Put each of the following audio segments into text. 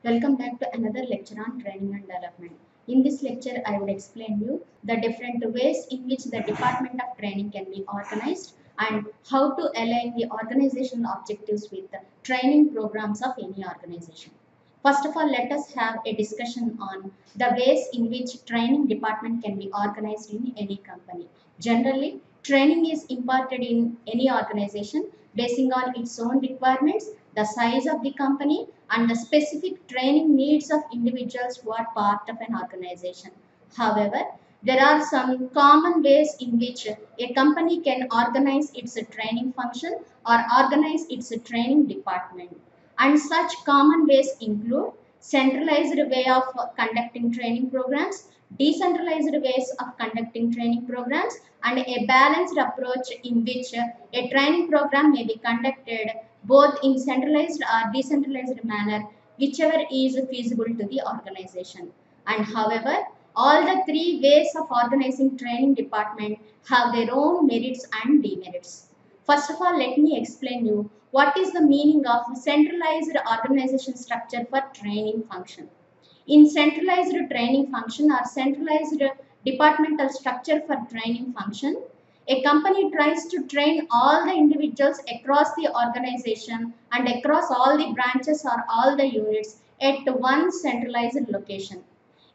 Welcome back to another lecture on training and development. In this lecture, I would explain you the different ways in which the department of training can be organized and how to align the organizational objectives with the training programs of any organization. First of all, let us have a discussion on the ways in which training department can be organized in any company. Generally, training is imparted in any organization basing on its own requirements, the size of the company, and the specific training needs of individuals who are part of an organization. However, there are some common ways in which a company can organize its training function or organize its training department. And such common ways include centralized way of conducting training programs, decentralized ways of conducting training programs, and a balanced approach in which a training program may be conducted both in centralized or decentralized manner, whichever is feasible to the organization. And however, all the three ways of organizing training department have their own merits and demerits. First of all, let me explain you what is the meaning of centralized organization structure for training function. In centralized training function or centralized departmental structure for training function, a company tries to train all the individuals across the organization and across all the branches or all the units at one centralized location.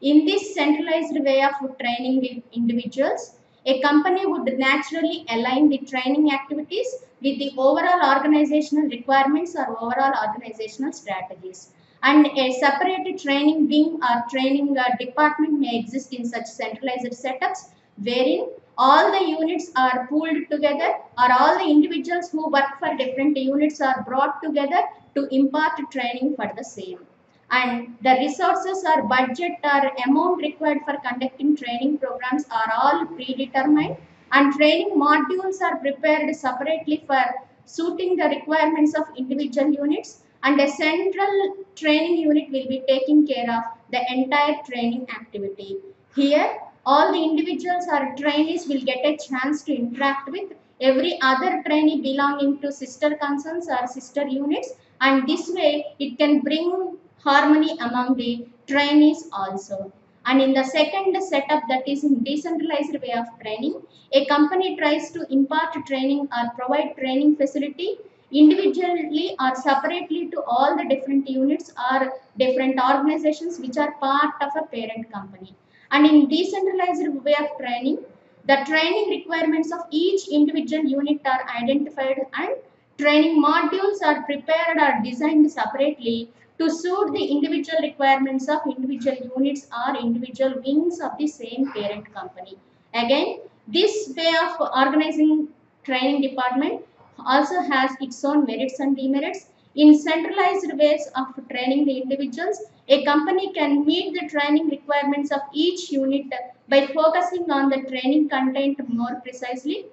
In this centralized way of training the individuals, a company would naturally align the training activities with the overall organizational requirements or overall organizational strategies. And a separate training wing or training department may exist in such centralized setups wherein all the units are pooled together or all the individuals who work for different units are brought together to impart training for the same. And the resources or budget or amount required for conducting training programs are all predetermined, and training modules are prepared separately for suiting the requirements of individual units, and a central training unit will be taking care of the entire training activity. Here, all the individuals or trainees will get a chance to interact with every other trainee belonging to sister concerns or sister units, and this way it can bring harmony among the trainees also. And in the second setup, that is in decentralized way of training, a company tries to impart training or provide training facility individually or separately to all the different units or different organizations which are part of a parent company. And in decentralized way of training, the training requirements of each individual unit are identified and training modules are prepared or designed separately to suit the individual requirements of individual units or individual wings of the same parent company. Again, this way of organizing training department also has its own merits and demerits. In centralized ways of training the individuals, a company can meet the training requirements of each unit by focusing on the training content more precisely,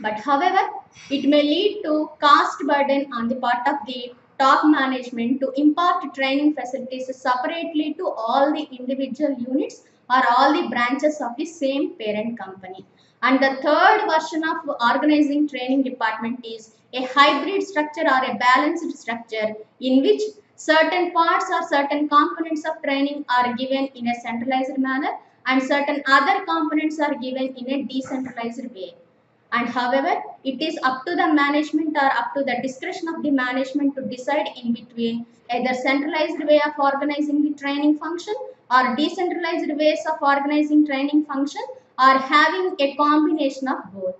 but however, it may lead to cost burden on the part of the top management to impart training facilities separately to all the individual units or all the branches of the same parent company. And the third version of organizing training department is a hybrid structure or a balanced structure in which certain parts or certain components of training are given in a centralized manner and certain other components are given in a decentralized way. And however, it is up to the management or up to the discretion of the management to decide in between either centralized way of organizing the training function or decentralized ways of organizing training function or having a combination of both.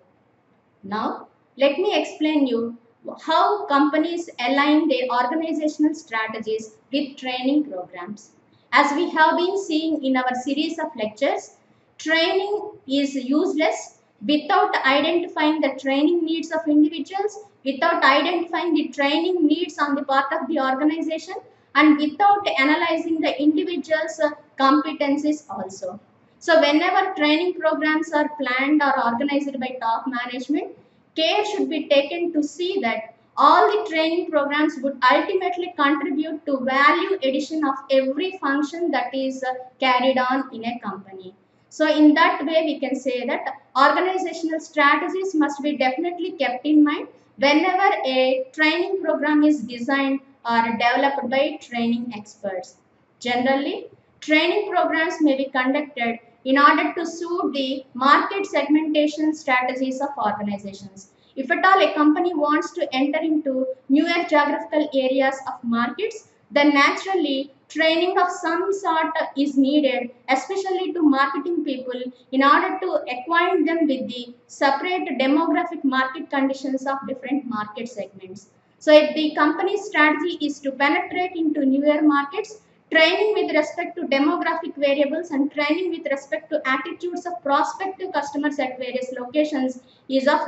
Now, let me explain you how companies align their organizational strategies with training programs. As we have been seeing in our series of lectures, training is useless without identifying the training needs of individuals, without identifying the training needs on the part of the organization, and without analyzing the individual's competencies also. So whenever training programs are planned or organized by top management, care should be taken to see that all the training programs would ultimately contribute to value addition of every function that is carried on in a company. So in that way, we can say that organizational strategies must be definitely kept in mind whenever a training program is designed are developed by training experts. Generally, training programs may be conducted in order to suit the market segmentation strategies of organizations. If at all a company wants to enter into newer geographical areas of markets, then naturally training of some sort is needed, especially to marketing people, in order to acquaint them with the separate demographic market conditions of different market segments. So if the company's strategy is to penetrate into newer markets, training with respect to demographic variables and training with respect to attitudes of prospective customers at various locations is of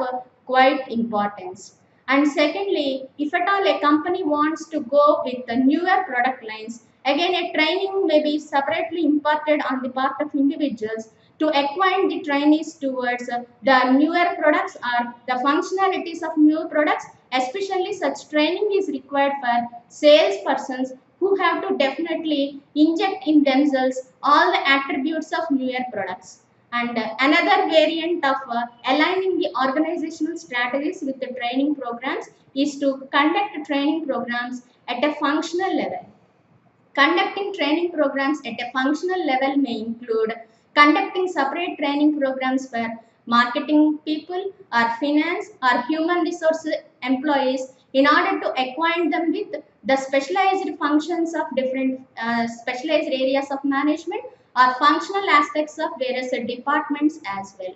quite importance. And secondly, if at all a company wants to go with the newer product lines, again a training may be separately imparted on the part of individuals to acquaint the trainees towards the newer products or the functionalities of new products. Especially such training is required for salespersons who have to definitely inject in themselves all the attributes of newer products. And another variant of aligning the organizational strategies with the training programs is to conduct training programs at a functional level. Conducting training programs at a functional level may include conducting separate training programs for marketing people or finance or human resource employees in order to acquaint them with the specialized functions of different specialized areas of management or functional aspects of various departments as well.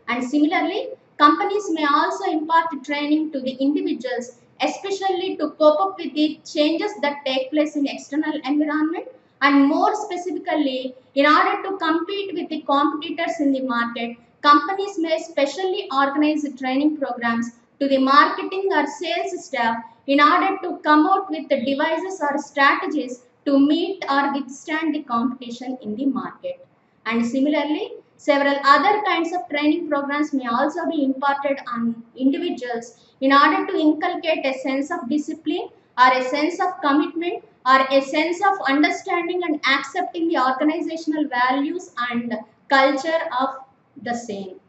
And similarly, companies may also impart training to the individuals, especially to cope up with the changes that take place in external environment, and more specifically, in order to compete with the competitors in the market, companies may specially organize training programs to the marketing or sales staff in order to come out with the devices or strategies to meet or withstand the competition in the market. And similarly, several other kinds of training programs may also be imparted on individuals in order to inculcate a sense of discipline or a sense of commitment or a sense of understanding and accepting the organizational values and culture of the same.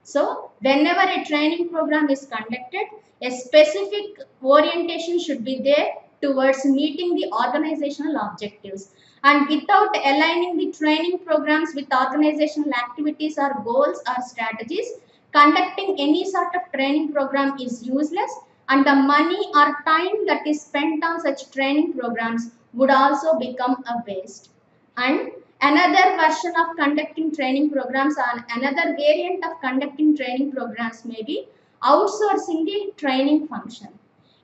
So, whenever a training program is conducted, a specific orientation should be there towards meeting the organizational objectives. And without aligning the training programs with organizational activities or goals or strategies, conducting any sort of training program is useless, and the money or time that is spent on such training programs would also become a waste. And another version of conducting training programs and another variant of conducting training programs may be outsourcing the training function.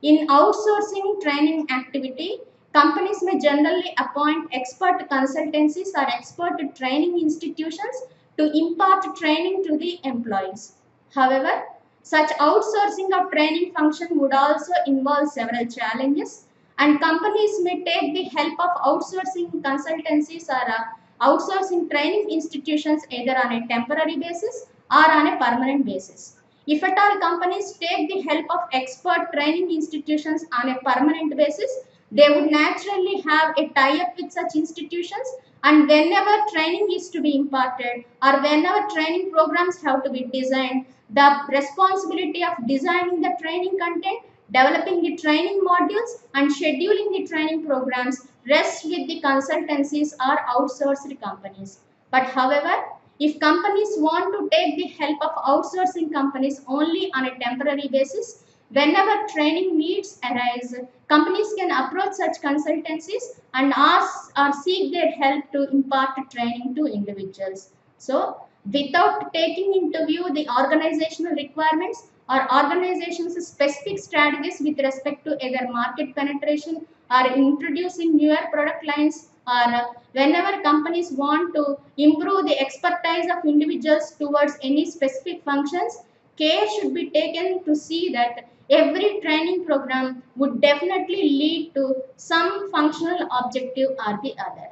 In outsourcing training activity, companies may generally appoint expert consultancies or expert training institutions to impart training to the employees. However, such outsourcing of training function would also involve several challenges, and companies may take the help of outsourcing consultancies or outsourcing training institutions either on a temporary basis or on a permanent basis. If at all companies take the help of expert training institutions on a permanent basis, they would naturally have a tie-up with such institutions, and whenever training is to be imparted or whenever training programs have to be designed, the responsibility of designing the training content, developing the training modules and scheduling the training programs rests with the consultancies or outsourced companies. But however, if companies want to take the help of outsourcing companies only on a temporary basis, whenever training needs arise, companies can approach such consultancies and ask or seek their help to impart training to individuals. So, without taking into view the organizational requirements or organization's specific strategies with respect to either market penetration or introducing newer product lines, or whenever companies want to improve the expertise of individuals towards any specific functions, care should be taken to see that every training program would definitely lead to some functional objective or the other.